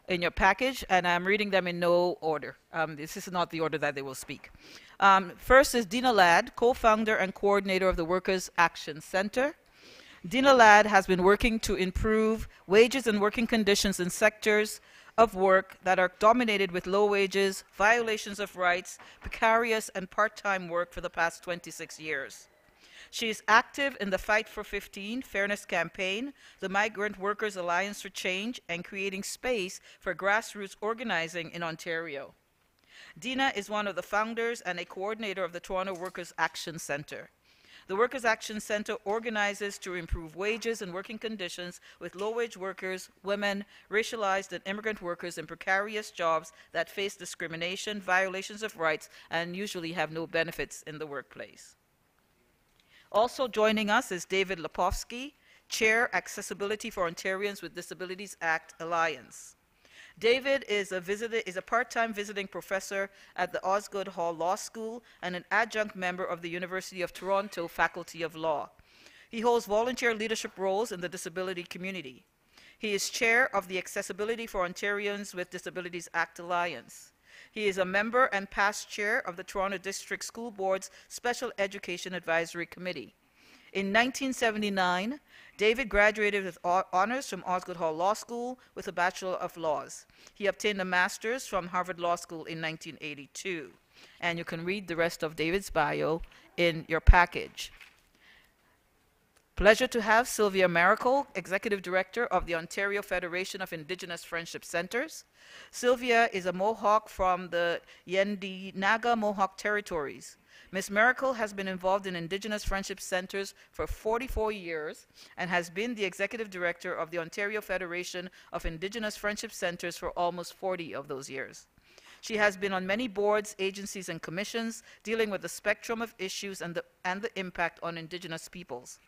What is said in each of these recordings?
in your package, and I'm reading them in no order. This is not the order that they will speak. First is Dina Ladd, co-founder and coordinator of the Workers' Action Center. Dina Ladd has been working to improve wages and working conditions in sectors of work that are dominated with low wages, violations of rights, precarious and part-time work for the past 26 years. She is active in the Fight for 15 Fairness Campaign, the Migrant Workers Alliance for Change, and creating space for grassroots organizing in Ontario. Dina is one of the founders and a coordinator of the Toronto Workers' Action Center. The Workers' Action Center organizes to improve wages and working conditions with low-wage workers, women, racialized and immigrant workers in precarious jobs that face discrimination, violations of rights, and usually have no benefits in the workplace. Also joining us is David Lepofsky, Chair, Accessibility for Ontarians with Disabilities Act Alliance. David is a part-time visiting professor at the Osgoode Hall Law School and an adjunct member of the University of Toronto Faculty of Law. He holds volunteer leadership roles in the disability community. He is chair of the Accessibility for Ontarians with Disabilities Act Alliance. He is a member and past chair of the Toronto District School Board's Special Education Advisory Committee. In 1979, David graduated with honors from Osgoode Hall Law School with a Bachelor of Laws. He obtained a master's from Harvard Law School in 1982. And you can read the rest of David's bio in your package. Pleasure to have Sylvia Maracle, Executive Director of the Ontario Federation of Indigenous Friendship Centers. Sylvia is a Mohawk from the Yendinaga Mohawk Territories. Ms. Maracle has been involved in Indigenous Friendship Centers for 44 years and has been the Executive Director of the Ontario Federation of Indigenous Friendship Centers for almost 40 of those years. She has been on many boards, agencies, and commissions dealing with the spectrum of issues and the impact on Indigenous peoples.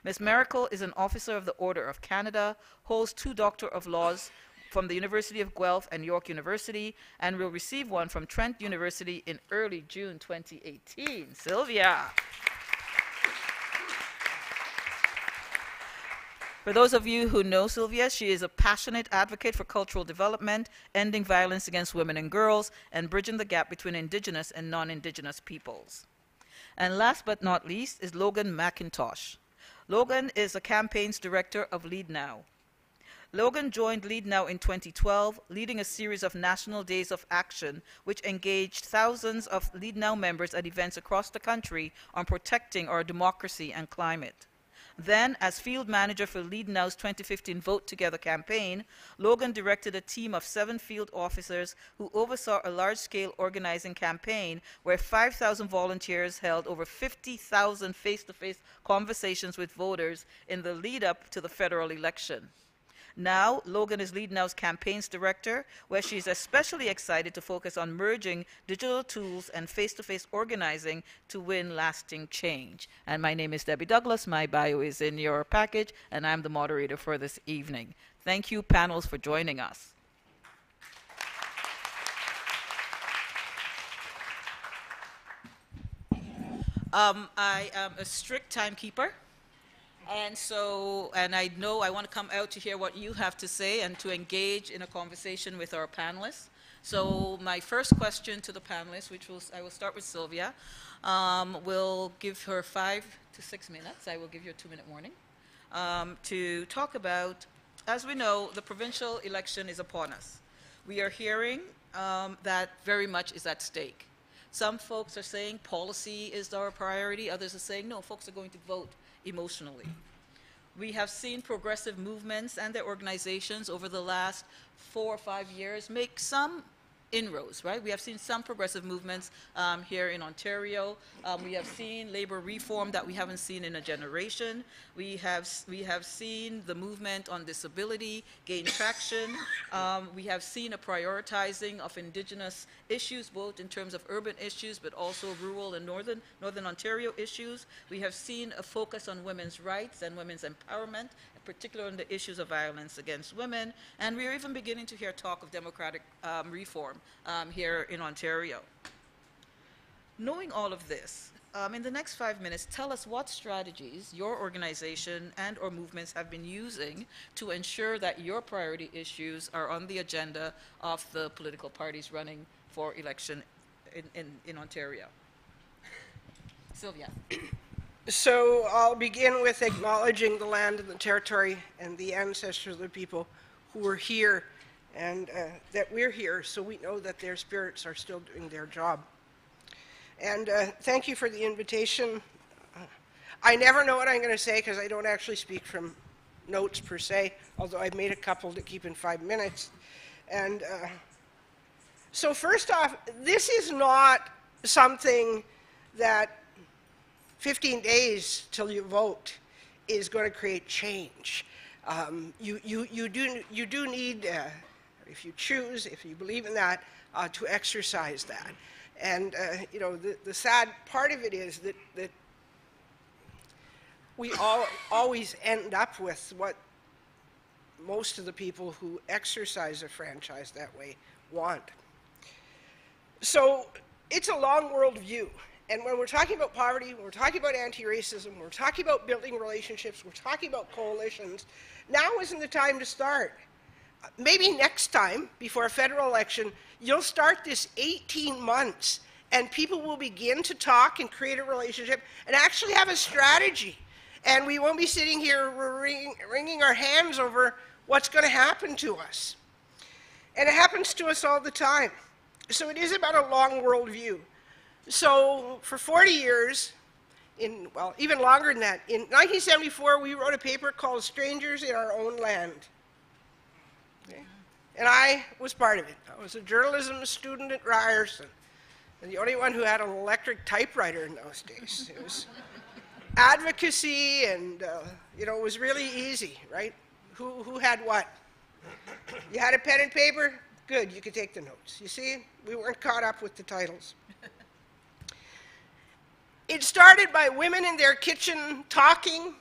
Ms. Maracle is an officer of the Order of Canada, holds 2 Doctor of Laws from the University of Guelph and York University, and will receive one from Trent University in early June 2018. Sylvia. For those of you who know Sylvia, she is a passionate advocate for cultural development, ending violence against women and girls, and bridging the gap between Indigenous and non-Indigenous peoples. And last but not least is Logan McIntosh. Logan is the campaigns director of Lead Now. Logan joined Lead Now in 2012, leading a series of national days of action which engaged thousands of Lead Now members at events across the country on protecting our democracy and climate. Then, as field manager for Lead Now's 2015 Vote Together campaign, Logan directed a team of 7 field officers who oversaw a large-scale organizing campaign where 5,000 volunteers held over 50,000 face-to-face conversations with voters in the lead-up to the federal election. Now, Logan is Lead Now's campaigns director, where she's especially excited to focus on merging digital tools and face-to-face organizing to win lasting change. And my name is Debbie Douglas. My bio is in your package, and I'm the moderator for this evening. Thank you, panels, for joining us. I am a strict timekeeper. And I know I want to come out to hear what you have to say and to engage in a conversation with our panelists. So my first question to the panelists, I will start with Sylvia, will give her 5 to 6 minutes. I will give you a 2-minute warning to talk about, as we know, the provincial election is upon us. We are hearing that very much is at stake. Some folks are saying policy is our priority. Others are saying, no, folks are going to vote emotionally. We have seen progressive movements and their organizations over the last 4 or 5 years make some inroads, right? We have seen some progressive movements here in Ontario. We have seen labor reform that we haven't seen in a generation. We have seen the movement on disability gain traction. We have seen a prioritizing of Indigenous issues, both in terms of urban issues, but also rural and northern Ontario issues. We have seen a focus on women's rights and women's empowerment, particularly on the issues of violence against women, and we're even beginning to hear talk of democratic reform here in Ontario. Knowing all of this, in the next 5 minutes, tell us what strategies your organization and or movements have been using to ensure that your priority issues are on the agenda of the political parties running for election in Ontario. Sylvia. So I'll begin with acknowledging the land and the territory and the ancestors of the people who were here, and that we're here, so we know that their spirits are still doing their job. And thank you for the invitation. I never know what I'm going to say because I don't actually speak from notes per se, although I've made a couple to keep in 5 minutes. And so first off, this is not something that 15 days till you vote is going to create change. You do need, if you choose, if you believe in that, to exercise that. And you know, the sad part of it is that we always end up with what most of the people who exercise a franchise that way want. So it's a long world view. And when we're talking about poverty, when we're talking about anti-racism, we're talking about building relationships, we're talking about coalitions, now isn't the time to start. Maybe next time, before a federal election, you'll start this 18 months, and people will begin to talk and create a relationship and actually have a strategy. And we won't be sitting here wringing our hands over what's going to happen to us. And it happens to us all the time. So it is about a long world view. So for 40 years, well, even longer than that, in 1974, we wrote a paper called Strangers in Our Own Land. Okay? And I was part of it. I was a journalism student at Ryerson, and the only one who had an electric typewriter in those days. It was advocacy, and you know, it was really easy, right? Who had what? You had a pen and paper? Good, you could take the notes. You see, we weren't caught up with the titles. It started by women in their kitchen talking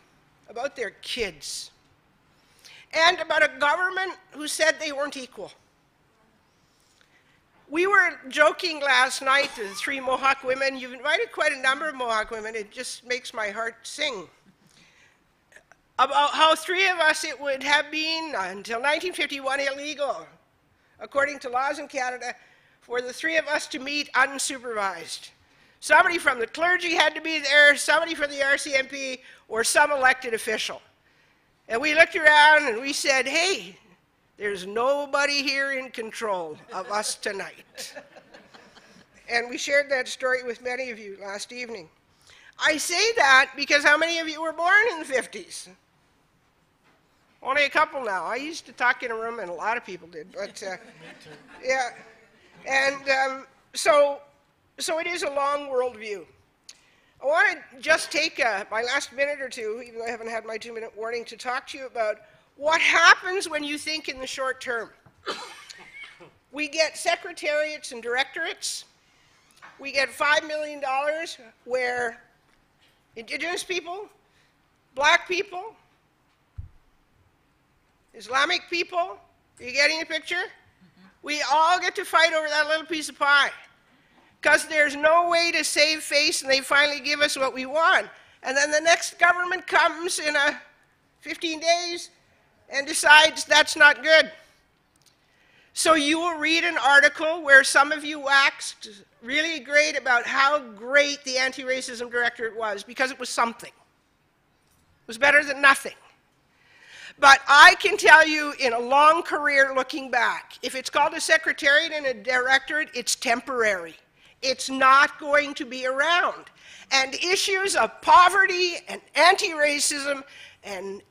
about their kids and about a government who said they weren't equal. We were joking last night, the 3 Mohawk women. You've invited quite a number of Mohawk women. It just makes my heart sing. About how 3 of us it would have been until 1951 illegal, according to laws in Canada, for the 3 of us to meet unsupervised. Somebody from the clergy had to be there, somebody from the RCMP, or some elected official. And we looked around and we said, hey, there's nobody here in control of us tonight. And we shared that story with many of you last evening. I say that because how many of you were born in the 50s? Only a couple now. I used to talk in a room and a lot of people did, but yeah. And so it is a long world view. I want to just take my last minute or two, even though I haven't had my 2-minute warning, to talk to you about what happens when you think in the short term. We get secretariats and directorates. We get $5 million where Indigenous people, Black people, Islamic people, are you getting the picture? Mm-hmm. We all get to fight over that little piece of pie. Because there's no way to save face, and they finally give us what we want. And then the next government comes in 15 days and decides that's not good. So you will read an article where some of you waxed really great about how great the Anti-Racism Directorate was, because it was something. It was better than nothing. But I can tell you, in a long career looking back, if it's called a secretariat and a directorate, it's temporary. It's not going to be around. And issues of poverty and anti-racism and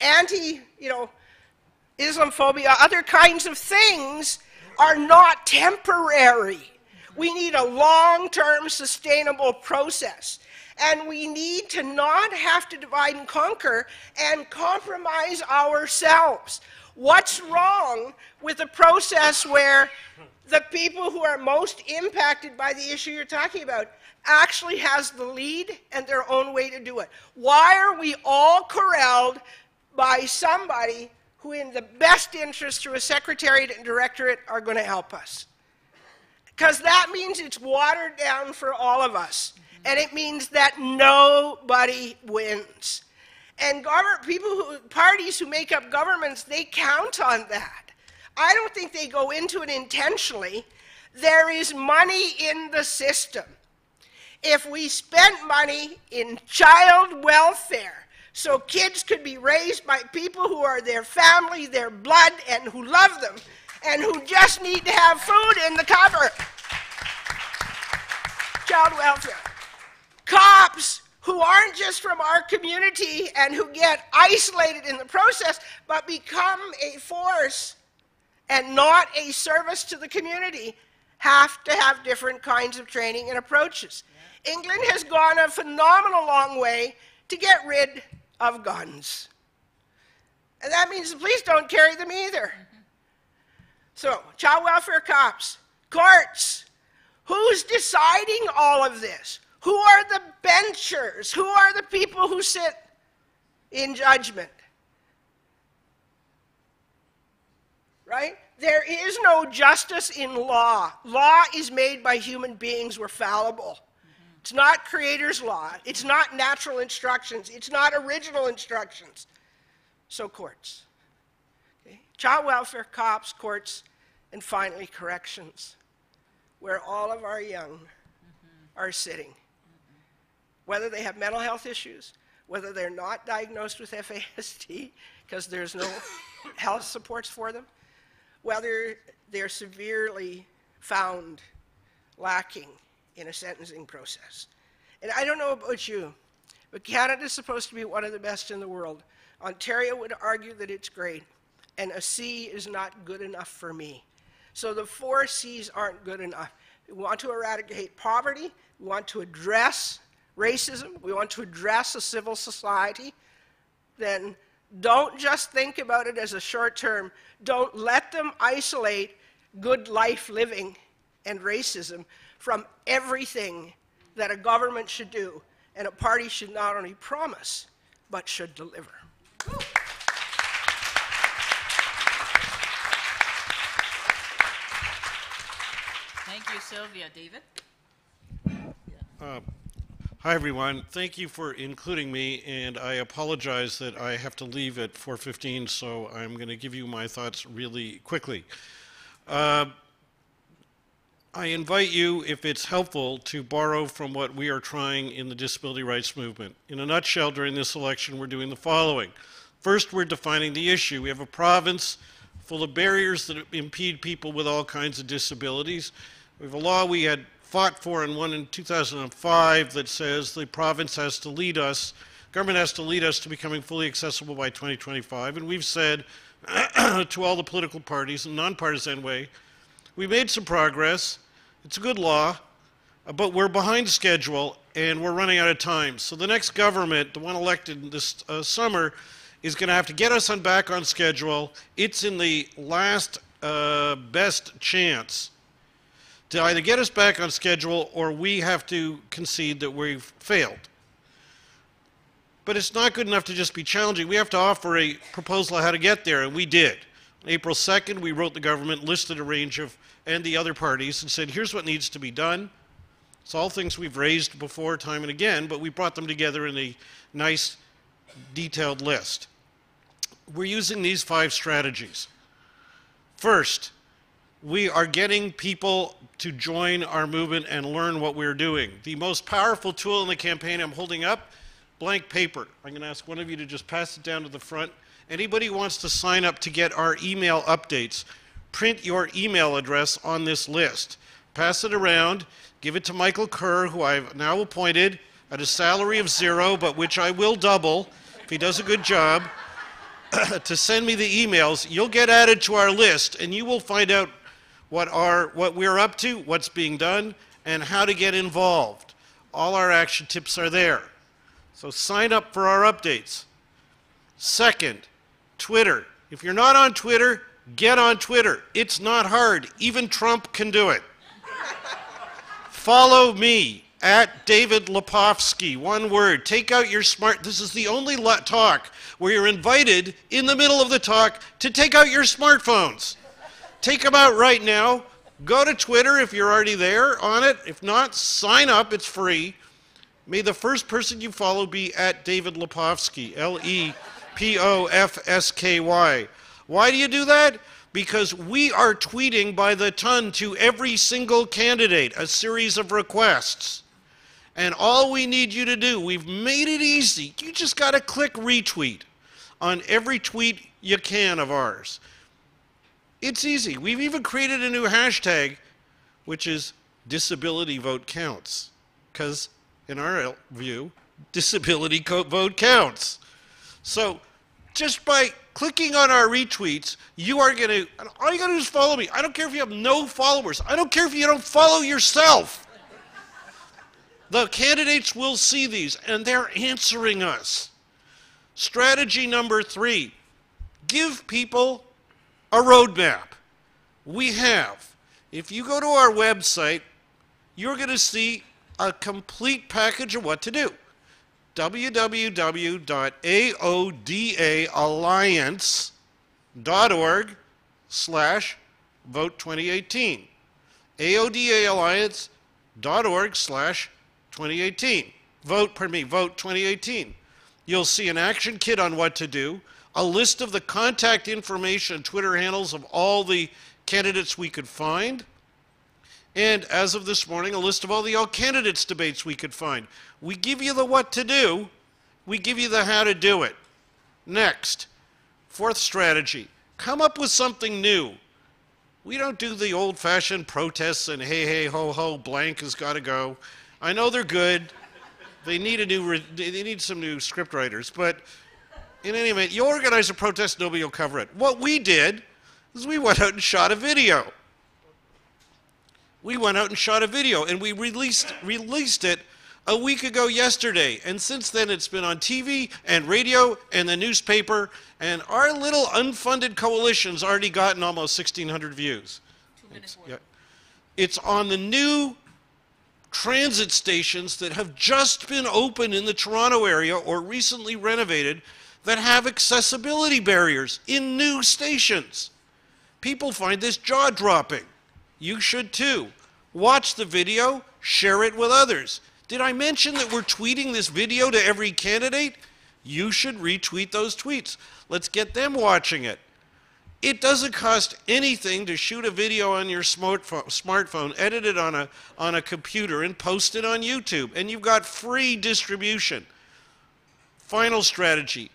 Islamophobia, other kinds of things, are not temporary. We need a long-term sustainable process. And we need to not have to divide and conquer and compromise ourselves. What's wrong with a process where the people who are most impacted by the issue you're talking about actually has the lead and their own way to do it? Why are we all corralled by somebody who, in the best interest through a secretariat and directorate, are going to help us? because that means it's watered down for all of us. And it means that nobody wins. And parties who make up governments, they count on that. I don't think they go into it intentionally. There is money in the system. If we spent money in child welfare, so kids could be raised by people who are their family, their blood, and who love them, and who just need to have food in the cupboard. Child welfare. Cops who aren't just from our community and who get isolated in the process, but become a force and not a service to the community, have to have different kinds of training and approaches. Yeah. England has gone a phenomenal long way to get rid of guns. And that means the police don't carry them either. So, child welfare cops, courts, who's deciding all of this? Who are the benchers? Who are the people who sit in judgment? Right? There is no justice in law. Law is made by human beings. We're fallible. It's not creator's law. It's not natural instructions. It's not original instructions. So courts. Okay? Child welfare, cops, courts, and finally corrections, where all of our young are sitting. Whether they have mental health issues, whether they're not diagnosed with FASD because there's no health supports for them, whether they're severely found lacking in a sentencing process. And I don't know about you, but Canada's supposed to be one of the best in the world. Ontario would argue that it's great, and a C is not good enough for me. So the 4 C's aren't good enough. We want to eradicate poverty, we want to address racism, we want to address a civil society, then don't just think about it as a short term. Don't let them isolate good life living and racism from everything that a government should do and a party should not only promise, but should deliver. Thank you, Sylvia. David? Hi, everyone. Thank you for including me, and I apologize that I have to leave at 4:15, so I'm going to give you my thoughts really quickly. I invite you, if it's helpful, to borrow from what we are trying in the disability rights movement. In a nutshell, during this election, we're doing the following. First, we're defining the issue. We have a province full of barriers that impede people with all kinds of disabilities. We have a law we had fought for and won in 2005 that says the province has to lead us, government has to lead us to becoming fully accessible by 2025. And we've said to all the political parties in a nonpartisan way, we made some progress, it's a good law, but we're behind schedule and we're running out of time. So the next government, the one elected this summer, is going to have to get us back on schedule. It's in the last best chance to either get us back on schedule or we have to concede that we've failed. But it's not good enough to just be challenging. We have to offer a proposal on how to get there, and we did. On April 2nd, we wrote the government, listed a range of, and the other parties, and said, here's what needs to be done. It's all things we've raised before time and again, but we brought them together in a nice, detailed list. We're using these 5 strategies. First, we are getting people to join our movement and learn what we're doing. The most powerful tool in the campaign I'm holding up, blank paper. I'm going to ask one of you to just pass it down to the front. Anybody who wants to sign up to get our email updates, print your email address on this list. Pass it around, give it to Michael Kerr, who I've now appointed at a salary of 0, but which I will double if he does a good job, to send me the emails. You'll get added to our list, and you will find out what we're up to, what's being done, and how to get involved. All our action tips are there. So sign up for our updates. Second, Twitter. If you're not on Twitter, get on Twitter. It's not hard. Even Trump can do it. Follow me at David Lepofsky. One word. Take out your this is the only talk where you're invited in the middle of the talk to take out your smartphones. Take them out right now. Go to Twitter if you're already there on it. If not, sign up. It's free. May the first person you follow be at David Lepofsky, Lepofsky. Why do you do that? Because we are tweeting by the ton to every single candidate a series of requests. And all we need you to do, we've made it easy. You just got to click retweet on every tweet you can of ours. It's easy. We've even created a new hashtag, which is disability vote counts. Because in our view, disability vote counts. So just by clicking on our retweets, you are going to, all you got to do is follow me. I don't care if you have no followers. I don't care if you don't follow yourself. The candidates will see these, and they're answering us. Strategy number 3, give people a roadmap. We have. If you go to our website, you're going to see a complete package of what to do. www.aodaalliance.org/vote2018. aodaalliance.org/2018. Vote 2018. You'll see an action kit on what to do, a list of the contact information and Twitter handles of all the candidates we could find, and as of this morning, a list of all the all candidates debates we could find. We give you the what to do, we give you the how to do it. Next, 4th strategy, come up with something new. We don't do the old-fashioned protests and hey, hey, ho, ho, blank has got to go. I know they're good. They need some new script writers, but in any event, you organize a protest, nobody will cover it. What we did is we went out and shot a video. We went out and shot a video, and we released it a week ago yesterday. And since then, it's been on TV and radio and the newspaper, and our little unfunded coalition's already gotten almost 1,600 views. 2 minutes worth. Yeah. It's on the new transit stations that have just been opened in the Toronto area or recently renovated that have accessibility barriers in new stations. People find this jaw-dropping. You should too. Watch the video, share it with others. Did I mention that we're tweeting this video to every candidate? You should retweet those tweets. Let's get them watching it. It doesn't cost anything to shoot a video on your smartphone, edit it on a computer, and post it on YouTube. And you've got free distribution. Final strategy.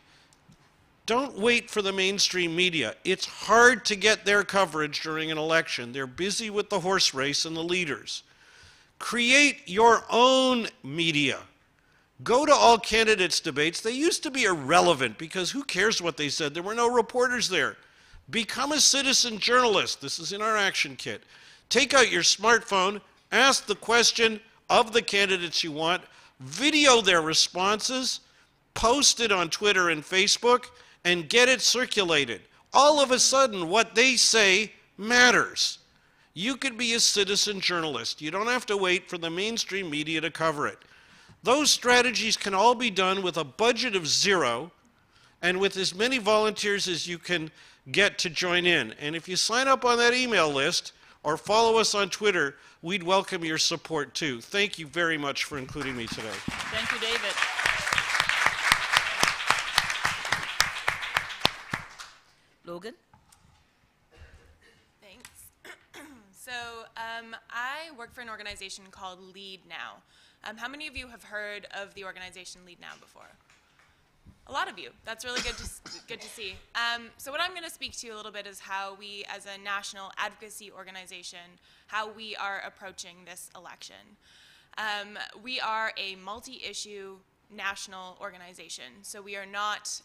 Don't wait for the mainstream media. It's hard to get their coverage during an election. They're busy with the horse race and the leaders. Create your own media. Go to all candidates' debates. They used to be irrelevant because who cares what they said? There were no reporters there. Become a citizen journalist. This is in our action kit. Take out your smartphone, ask the question of the candidates you want, video their responses, post it on Twitter and Facebook, and get it circulated. All of a sudden, what they say matters. You could be a citizen journalist. You don't have to wait for the mainstream media to cover it. Those strategies can all be done with a budget of 0 and with as many volunteers as you can get to join in. And if you sign up on that email list or follow us on Twitter, we'd welcome your support too. Thank you very much for including me today. Thank you, David. Logan? Thanks. So I work for an organization called Lead Now. How many of you have heard of the organization Lead Now before? A lot of you. That's really good to see. So what I'm going to speak to you a little bit is how we, as a national advocacy organization, how we are approaching this election. We are a multi-issue national organization. So we are not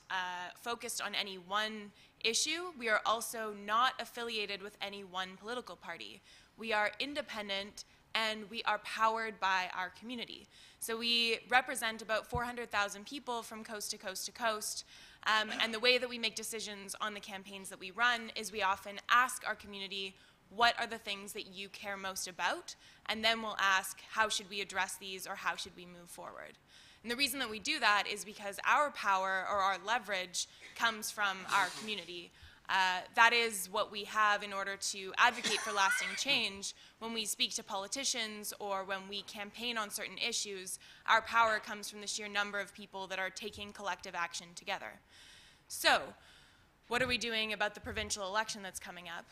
focused on any one issue. We are also not affiliated with any one political party. We are independent and we are powered by our community. So we represent about 400,000 people from coast to coast to coast. And the way that we make decisions on the campaigns that we run is we often ask our community, what are the things that you care most about? And then we'll ask, how should we address these or how should we move forward? And the reason that we do that is because our power or our leverage comes from our community. that is what we have in order to advocate for lasting change. When we speak to politicians or when we campaign on certain issues, our power comes from the sheer number of people that are taking collective action together. So, what are we doing about the provincial election that's coming up?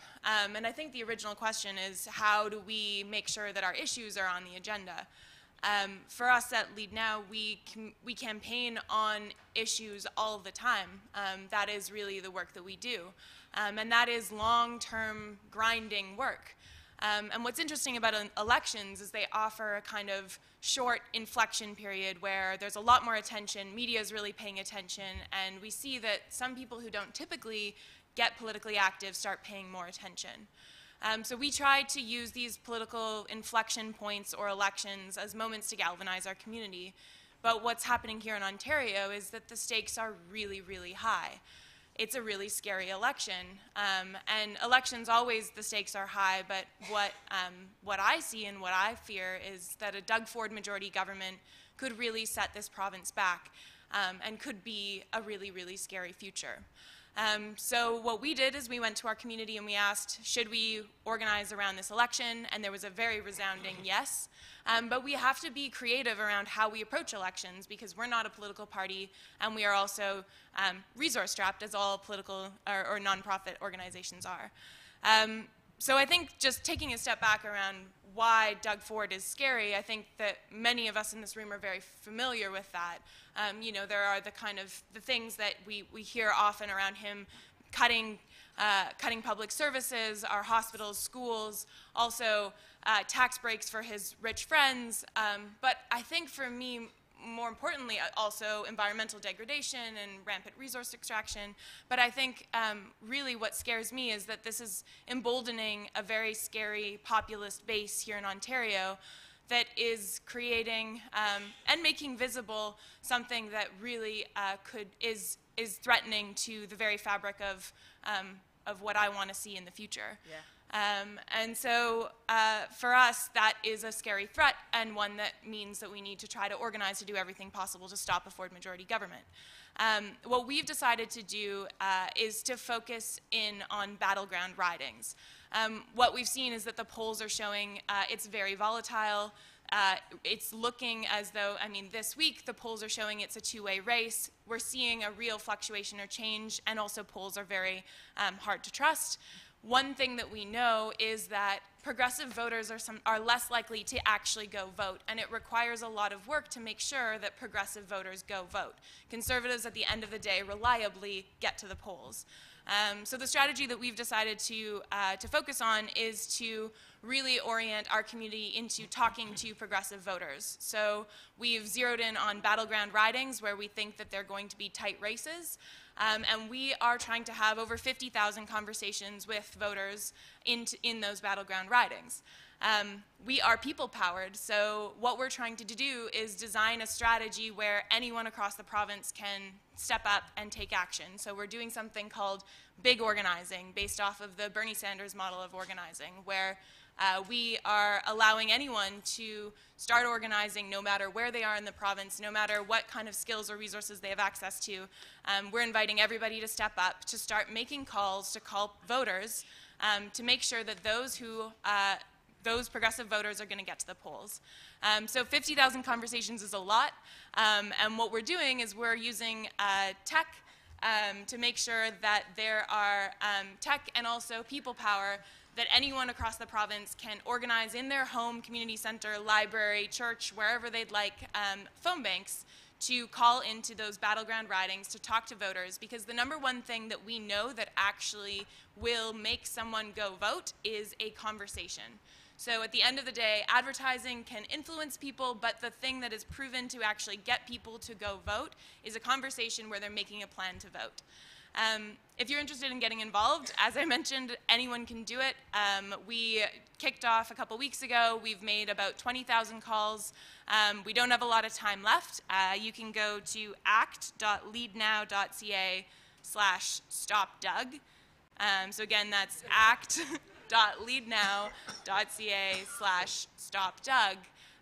And I think the original question is, how do we make sure that our issues are on the agenda? For us at Lead Now, we campaign on issues all the time. That is really the work that we do. And that is long-term grinding work. And what's interesting about elections is they offer a kind of short inflection period where there's a lot more attention, media is really paying attention, and we see that some people who don't typically get politically active start paying more attention. So we try to use these political inflection points or elections as moments to galvanize our community. But what's happening here in Ontario is that the stakes are really, really high. It's a really scary election. And elections, always the stakes are high, but what I see and what I fear is that a Doug Ford majority government could really set this province back and could be a really, really scary future. So what we did is we went to our community and we asked, should we organize around this election? And there was a very resounding yes. But we have to be creative around how we approach elections, because we're not a political party, and we are also resource-strapped, as all political or nonprofit organizations are. So I think just taking a step back around why Doug Ford is scary, I think that many of us in this room are very familiar with that. You know, there are the things that we hear often around him: cutting public services, our hospitals, schools, also tax breaks for his rich friends. But I think for me, more importantly, also environmental degradation and rampant resource extraction. But I think really what scares me is that this is emboldening a very scary populist base here in Ontario that is creating and making visible something that really is threatening to the very fabric of what I want to see in the future. Yeah. And so for us, that is a scary threat, and one that means that we need to try to organize to do everything possible to stop a Ford majority government. What we've decided to do is to focus in on battleground ridings. What we've seen is that the polls are showing it's very volatile. It's looking as though, I mean, this week the polls are showing it's a two-way race. We're seeing a real fluctuation or change, and also polls are very hard to trust. One thing that we know is that progressive voters are less likely to actually go vote, and it requires a lot of work to make sure that progressive voters go vote. Conservatives, at the end of the day, reliably get to the polls. So the strategy that we've decided to focus on is to really orient our community into talking to progressive voters. So we've zeroed in on battleground ridings where we think that they're going to be tight races. And we are trying to have over 50,000 conversations with voters in those battleground ridings. We are people-powered, so what we're trying to do is design a strategy where anyone across the province can step up and take action. So we're doing something called big organizing, based off of the Bernie Sanders model of organizing, where we are allowing anyone to start organizing no matter where they are in the province, no matter what kind of skills or resources they have access to. We're inviting everybody to step up, to start making calls, to call voters, to make sure that those progressive voters are going to get to the polls. So 50,000 conversations is a lot, and what we're doing is we're using tech to make sure that there are tech and also people power that anyone across the province can organize in their home, community center, library, church, wherever they'd like, phone banks to call into those battleground ridings to talk to voters, because the number one thing that we know that actually will make someone go vote is a conversation. So at the end of the day, advertising can influence people, but the thing that is proven to actually get people to go vote is a conversation where they're making a plan to vote. If you're interested in getting involved, as I mentioned, anyone can do it. We kicked off a couple weeks ago. We've made about 20,000 calls. We don't have a lot of time left. You can go to act.leadnow.ca/stopdoug. So again, that's act.leadnow.ca/stopdoug.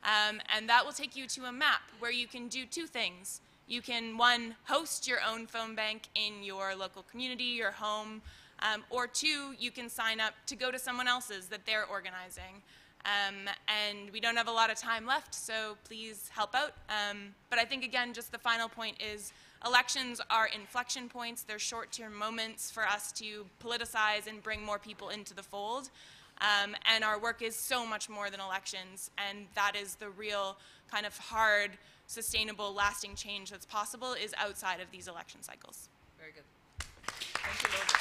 And that will take you to a map where you can do two things. You can, one, host your own phone bank in your local community, your home, Or two, you can sign up to go to someone else's that they're organizing. And we don't have a lot of time left, so please help out. But I think, again, just the final point is elections are inflection points. They're short-term moments for us to politicize and bring more people into the fold. And our work is so much more than elections, and that is the real kind of hard, sustainable, lasting change that's possible is outside of these election cycles. Very good. Thank you, Logan.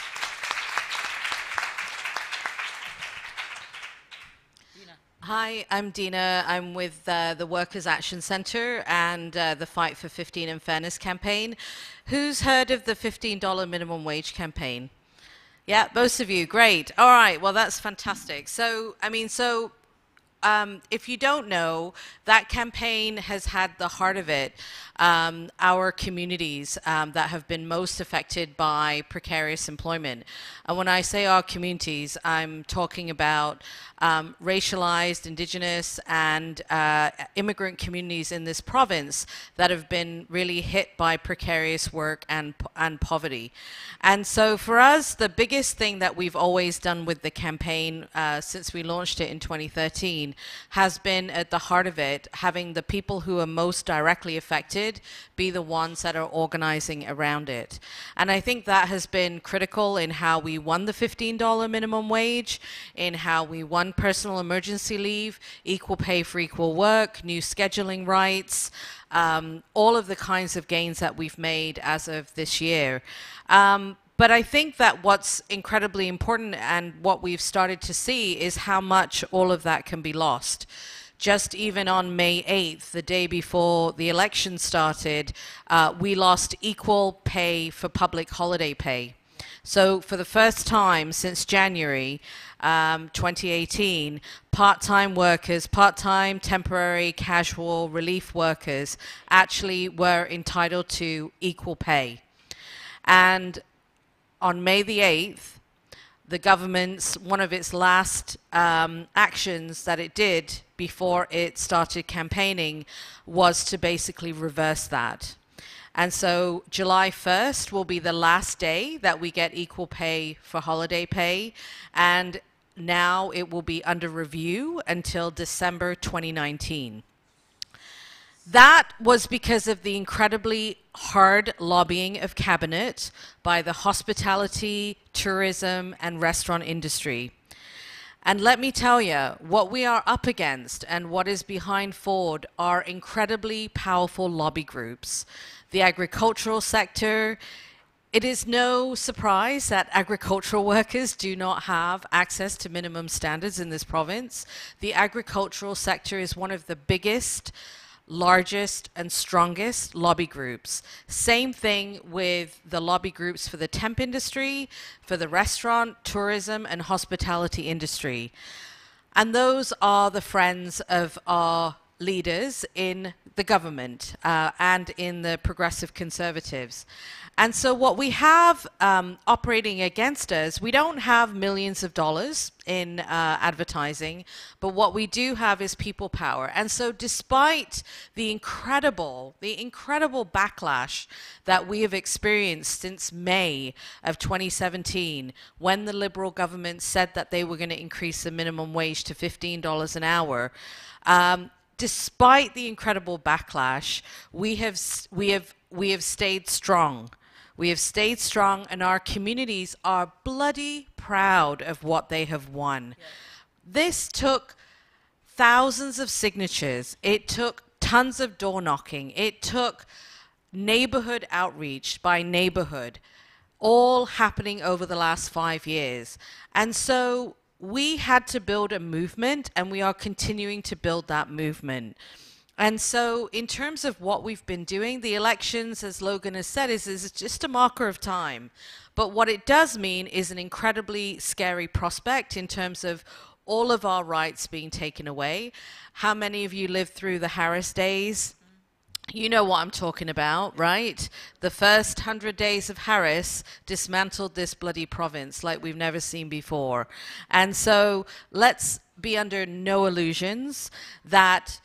Dina. Hi, I'm Dina. I'm with the Workers' Action Centre and the Fight for 15 and Fairness campaign. Who's heard of the $15 minimum wage campaign? Yeah, most of you. Great. All right. Well, that's fantastic. So, if you don't know, that campaign has had the heart of it, our communities that have been most affected by precarious employment. And when I say our communities, I'm talking about racialized, indigenous, and immigrant communities in this province that have been really hit by precarious work and poverty. And so for us, the biggest thing that we've always done with the campaign since we launched it in 2013 has been at the heart of it, having the people who are most directly affected be the ones that are organizing around it. And I think that has been critical in how we won the $15 minimum wage, in how we won personal emergency leave, equal pay for equal work, new scheduling rights, all of the kinds of gains that we've made as of this year. But I think that what's incredibly important and what we've started to see is how much all of that can be lost. Just even on May 8th, the day before the election started, we lost equal pay for public holiday pay. So for the first time since January 2018, part-time workers, part-time, temporary, casual, relief workers actually were entitled to equal pay. And on May the 8th, the government's, one of its last actions that it did before it started campaigning was to basically reverse that. And so July 1st will be the last day that we get equal pay for holiday pay, and now it will be under review until December 2019. That was because of the incredibly hard lobbying of Cabinet by the hospitality, tourism, and restaurant industry. And let me tell you, what we are up against and what is behind Ford are incredibly powerful lobby groups. The agricultural sector, it is no surprise that agricultural workers do not have access to minimum standards in this province. The agricultural sector is one of the biggest, largest and strongest lobby groups. Same thing with the lobby groups for the temp industry, for the restaurant, tourism, and hospitality industry. And those are the friends of our leaders in the government and in the Progressive Conservatives. And so what we have operating against us, we don't have millions of dollars in advertising, but what we do have is people power. And so despite the incredible backlash that we have experienced since May of 2017, when the Liberal government said that they were going to increase the minimum wage to $15 an hour, despite the incredible backlash, we have stayed strong. We have stayed strong, and our communities are bloody proud of what they have won. Yes. This took thousands of signatures. It took tons of door knocking. It took neighborhood outreach by neighborhood, all happening over the last 5 years. And so we had to build a movement, and we are continuing to build that movement. And so in terms of what we've been doing, the elections, as Logan has said, is just a marker of time. But what it does mean is an incredibly scary prospect in terms of all of our rights being taken away. How many of you lived through the Harris days? You know what I'm talking about, right? The first 100 days of Harris dismantled this bloody province like we've never seen before. And so let's be under no illusions that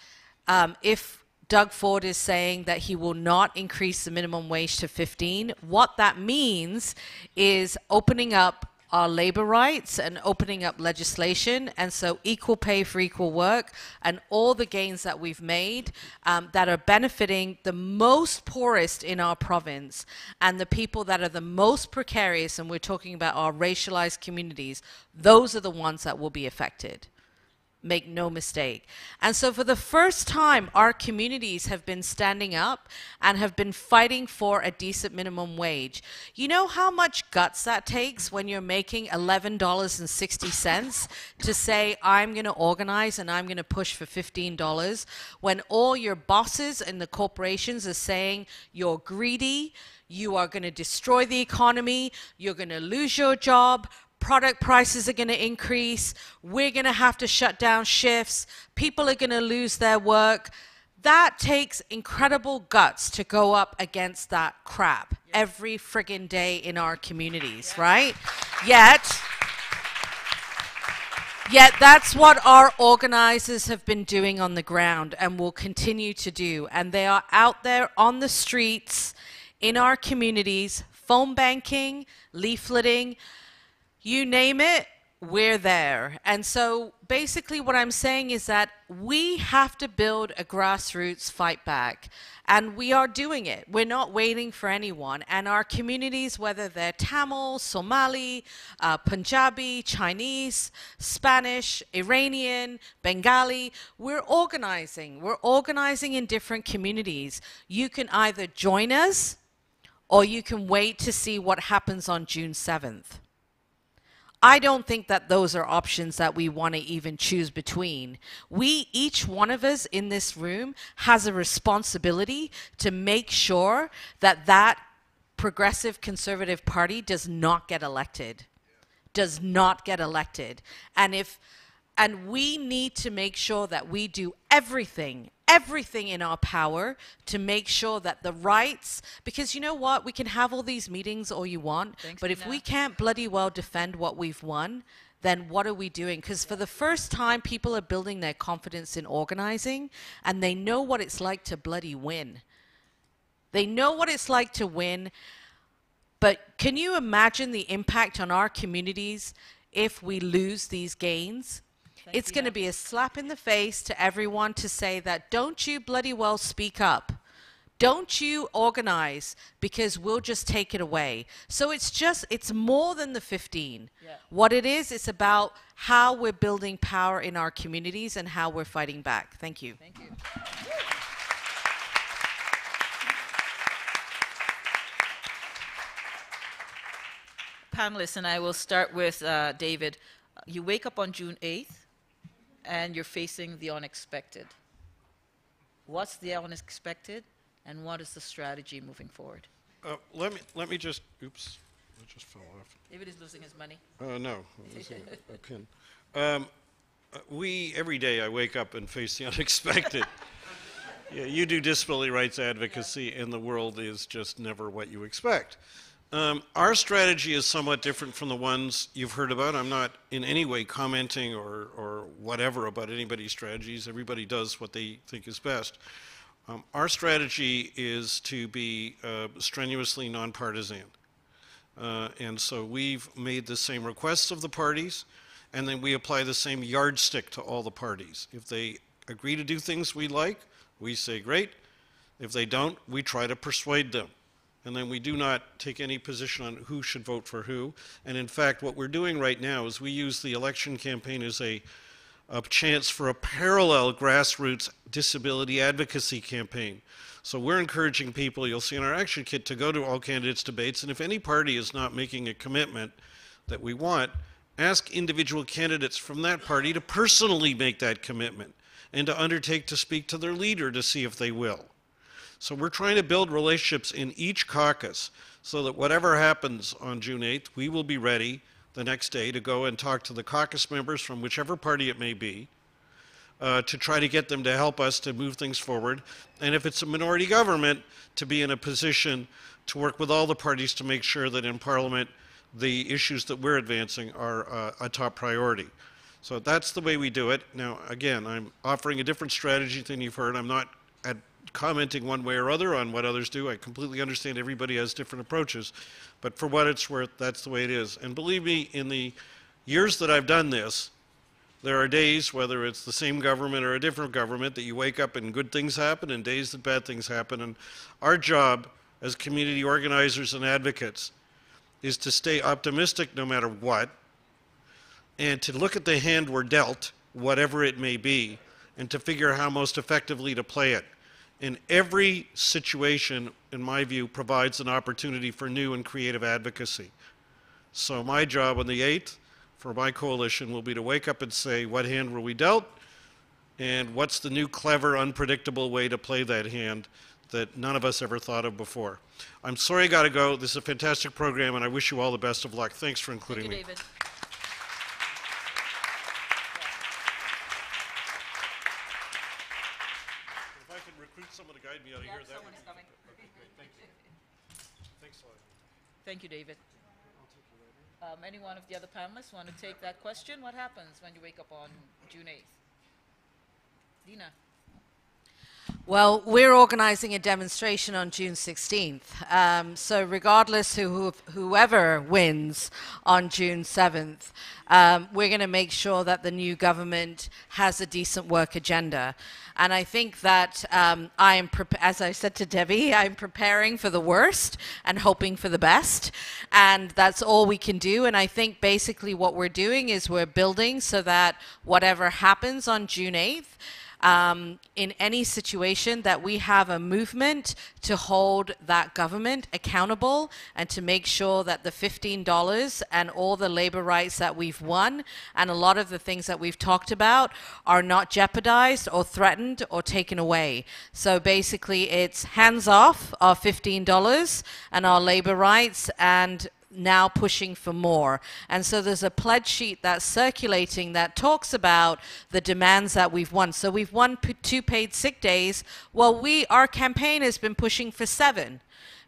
if Doug Ford is saying that he will not increase the minimum wage to 15, what that means is opening up our labor rights and opening up legislation. And so equal pay for equal work and all the gains that we've made that are benefiting the most poorest in our province and the people that are the most precarious, and we're talking about our racialized communities, those are the ones that will be affected. Make no mistake. And so for the first time, our communities have been standing up and have been fighting for a decent minimum wage. You know how much guts that takes when you're making $11.60 to say, I'm going to organize and I'm going to push for $15, when all your bosses and the corporations are saying you're greedy, you are going to destroy the economy, you're going to lose your job, product prices are going to increase, we're going to have to shut down shifts, people are going to lose their work. That takes incredible guts to go up against that crap every friggin' day in our communities, right? Yet that's what our organizers have been doing on the ground and will continue to do. And they are out there on the streets, in our communities, phone banking, leafleting, you name it, we're there. And so basically what I'm saying is that we have to build a grassroots fight back. And we are doing it. We're not waiting for anyone. And our communities, whether they're Tamil, Somali, Punjabi, Chinese, Spanish, Iranian, Bengali, we're organizing. We're organizing in different communities. You can either join us or you can wait to see what happens on June 7th. I don't think that those are options that we want to even choose between. Each one of us in this room has a responsibility to make sure that that progressive conservative party does not get elected. Does not get elected. And we need to make sure that we do everything in our power to make sure that the rights, because you know what, we can have all these meetings all you want, but if we can't bloody well defend what we've won, then what are we doing? Because for the first time, people are building their confidence in organizing, and they know what it's like to bloody win. They know what it's like to win, but can you imagine the impact on our communities if we lose these gains? It's going to be a slap in the face to everyone to say that, don't you bloody well speak up. Don't you organize, because we'll just take it away. So it's more than the 15. Yeah. What it is, it's about how we're building power in our communities and how we're fighting back. Thank you. Thank you. Panelists, and I will start with David. You wake up on June 8th. And you're facing the unexpected. What's the unexpected, and what is the strategy moving forward? Let me just, oops, it just fell off. David is losing his money. No, it was a pin. Every day I wake up and face the unexpected. Yeah, you do disability rights advocacy, and the world is just never what you expect. Our strategy is somewhat different from the ones you've heard about. I'm not in any way commenting or whatever about anybody's strategies. Everybody does what they think is best. Our strategy is to be strenuously nonpartisan. And so we've made the same requests of the parties, and then we apply the same yardstick to all the parties. If they agree to do things we like, we say great. If they don't, we try to persuade them. And then we do not take any position on who should vote for who. And in fact, what we're doing right now is we use the election campaign as a chance for a parallel grassroots disability advocacy campaign. So we're encouraging people, you'll see in our action kit, to go to all candidates debates. And if any party is not making a commitment that we want, ask individual candidates from that party to personally make that commitment and to undertake to speak to their leader to see if they will. So we're trying to build relationships in each caucus so that whatever happens on June 8th, we will be ready the next day to go and talk to the caucus members from whichever party it may be to try to get them to help us to move things forward. And if it's a minority government, to be in a position to work with all the parties to make sure that in Parliament the issues that we're advancing are a top priority. So that's the way we do it. Now, again, I'm offering a different strategy than you've heard. I'm not commenting one way or other on what others do. I completely understand everybody has different approaches, but for what it's worth, that's the way it is. And believe me, in the years that I've done this, there are days, whether it's the same government or a different government, that you wake up and good things happen and days that bad things happen. And our job as community organizers and advocates is to stay optimistic no matter what, and to look at the hand we're dealt, whatever it may be, and to figure out how most effectively to play it. And every situation, in my view, provides an opportunity for new and creative advocacy. So my job on the 8th for my coalition will be to wake up and say, what hand were we dealt, and what's the new, clever, unpredictable way to play that hand that none of us ever thought of before. I'm sorry I got to go. This is a fantastic program, and I wish you all the best of luck. Thanks for including me. Thank you, David. If I can recruit someone to guide me out of here, that would be coming. great. Thank you. Thanks a lot. Thank you, David. Any one of the other panelists want to take that question? What happens when you wake up on June 8th? Dina. Well, we're organizing a demonstration on June 16th. So regardless whoever wins on June 7th, we're going to make sure that the new government has a decent work agenda. And I think that as I said to Debbie, I'm preparing for the worst and hoping for the best. And that's all we can do. And I think basically what we're doing is we're building so that whatever happens on June 8th, in any situation, that we have a movement to hold that government accountable and to make sure that the $15 and all the labor rights that we've won and a lot of the things that we've talked about are not jeopardized or threatened or taken away. So basically it's hands off our $15 and our labor rights, and now pushing for more. And so there's a pledge sheet that's circulating that talks about the demands that we've won. So we've won 2 paid sick days. Well, our campaign has been pushing for 7,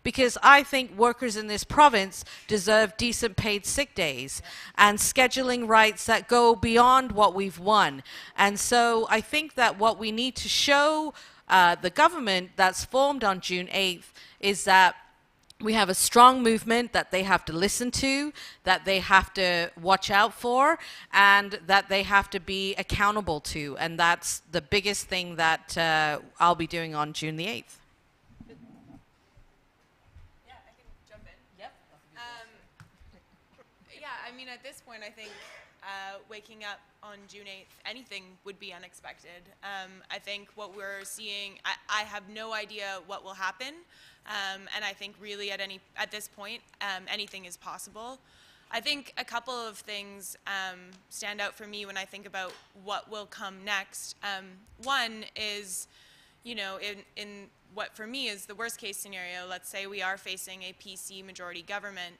because I think workers in this province deserve decent paid sick days and scheduling rights that go beyond what we've won. And so I think that what we need to show the government that's formed on June 8th is that we have a strong movement that they have to listen to, that they have to watch out for, and that they have to be accountable to. And that's the biggest thing that I'll be doing on June the 8th. Yeah, I can jump in. Yep. Yeah, I mean, at this point, I think waking up on June 8th, anything would be unexpected. I think what we're seeing, I have no idea what will happen. And I think really at this point, anything is possible. I think a couple of things stand out for me when I think about what will come next. One is, you know, in what for me is the worst case scenario, let's say we are facing a PC majority government.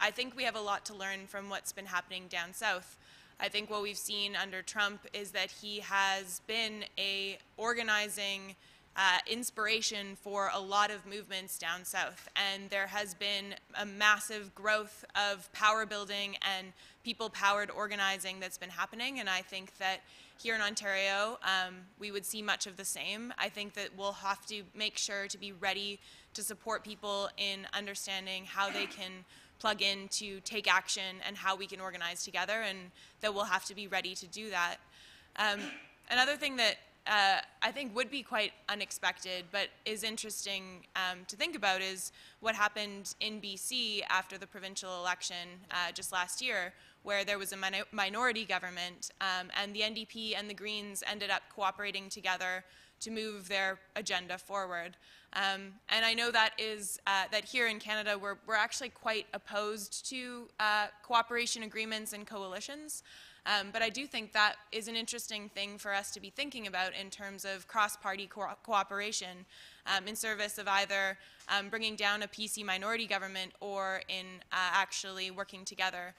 I think we have a lot to learn from what's been happening down south. I think what we've seen under Trump is that he has been a organizing inspiration for a lot of movements down south, and there has been a massive growth of power building and people-powered organizing that's been happening, and I think that here in Ontario we would see much of the same. I think that we'll have to make sure to be ready to support people in understanding how they can plug in to take action and how we can organize together, and that we'll have to be ready to do that. Another thing that I think would be quite unexpected, but is interesting to think about, is what happened in BC after the provincial election just last year, where there was a minority government, and the NDP and the Greens ended up cooperating together to move their agenda forward. And I know that is that here in Canada we're actually quite opposed to cooperation agreements and coalitions. But I do think that is an interesting thing for us to be thinking about in terms of cross-party cooperation in service of either bringing down a PC minority government or in actually working together.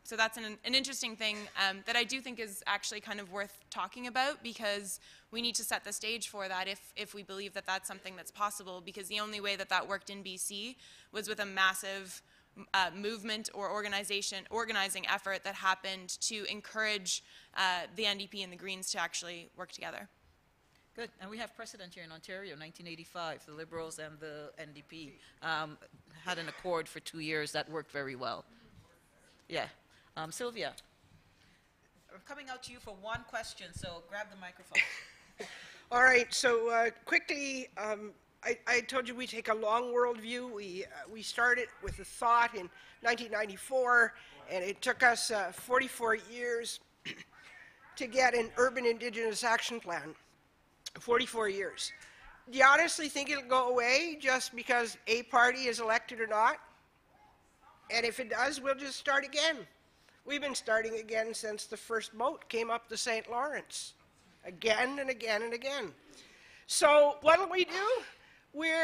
So that's an interesting thing that I do think is actually kind of worth talking about, because we need to set the stage for that if we believe that that's something that's possible, because the only way that that worked in BC was with a massive movement or organizing effort that happened to encourage the NDP and the Greens to actually work together. Good. And we have precedent here in Ontario, 1985. The Liberals and the NDP had an accord for 2 years that worked very well. Yeah. Sylvia, I'm coming out to you for one question, so grab the microphone. All right, so quickly, I told you we take a long world view. We started with a thought in 1994, and it took us 44 years to get an urban Indigenous action plan. 44 years. Do you honestly think it'll go away just because a party is elected or not? And if it does, we'll just start again. We've been starting again since the first boat came up the St. Lawrence. Again and again and again. So what'll we do? We're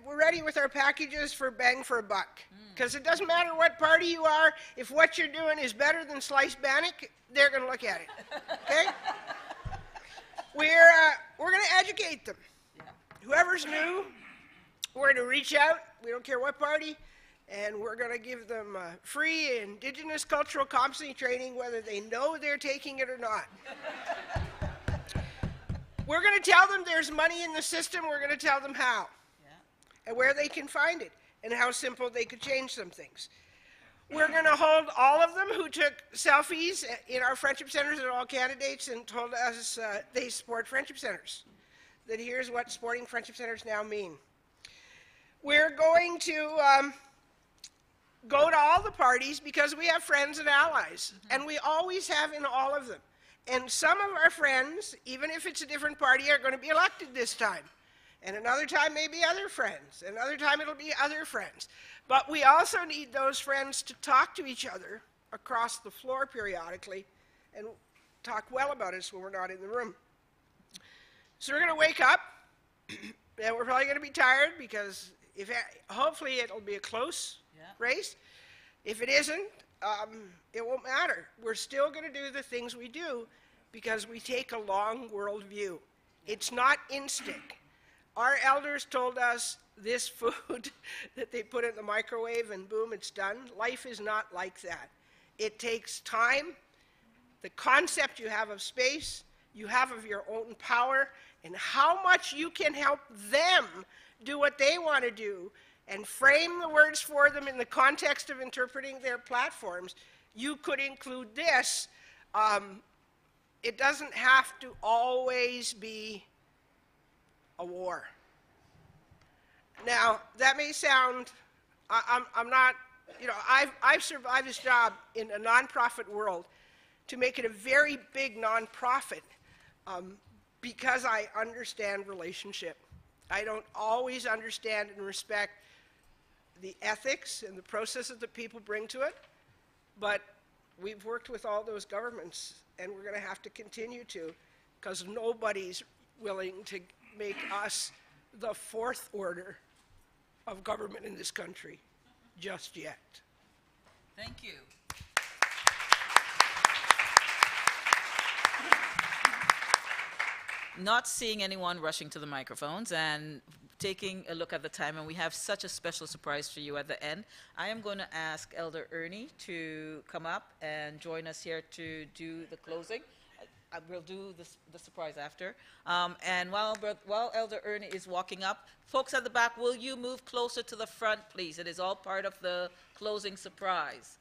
ready with our packages for bang for a buck. Because it doesn't matter what party you are, if what you're doing is better than sliced bannock, they're going to look at it. Okay? We're going to educate them. Yeah. Whoever's new, we're going to reach out. We don't care what party. And we're going to give them free Indigenous cultural competency training, whether they know they're taking it or not. We're going to tell them there's money in the system. We're going to tell them how. Yeah. And where they can find it. And how simple they could change some things. We're going to hold all of them who took selfies in our friendship centers and all candidates and told us they support friendship centers. That here's what supporting friendship centers now mean. We're going to go to all the parties because we have friends and allies. Mm-hmm. And we always have in all of them. And some of our friends, even if it's a different party, are going to be elected this time. And another time maybe other friends. Another time it'll be other friends. But we also need those friends to talk to each other across the floor periodically and talk well about us when we're not in the room. So we're going to wake up, and we're probably going to be tired because hopefully it'll be a close race. If it isn't, it won't matter. We're still going to do the things we do because we take a long world view. It's not instant. Our elders told us this food that they put in the microwave and boom, it's done. Life is not like that. It takes time, the concept you have of space, you have of your own power, and how much you can help them do what they want to do and frame the words for them in the context of interpreting their platforms. You could include this. It doesn't have to always be a war. Now, that may sound, I'm not, I've survived this job in a nonprofit world to make it a very big nonprofit because I understand relationship. I don't always understand and respect the ethics and the processes that people bring to it, but we've worked with all those governments, and we're going to have to continue to, because nobody's willing to make us the fourth order of government in this country just yet. Thank you. Not seeing anyone rushing to the microphones and taking a look at the time, and we have such a special surprise for you at the end. I am going to ask Elder Ernie to come up and join us here to do the closing. We'll do the surprise after. And while Elder Ernie is walking up, folks at the back, will you move closer to the front, please? It is all part of the closing surprise.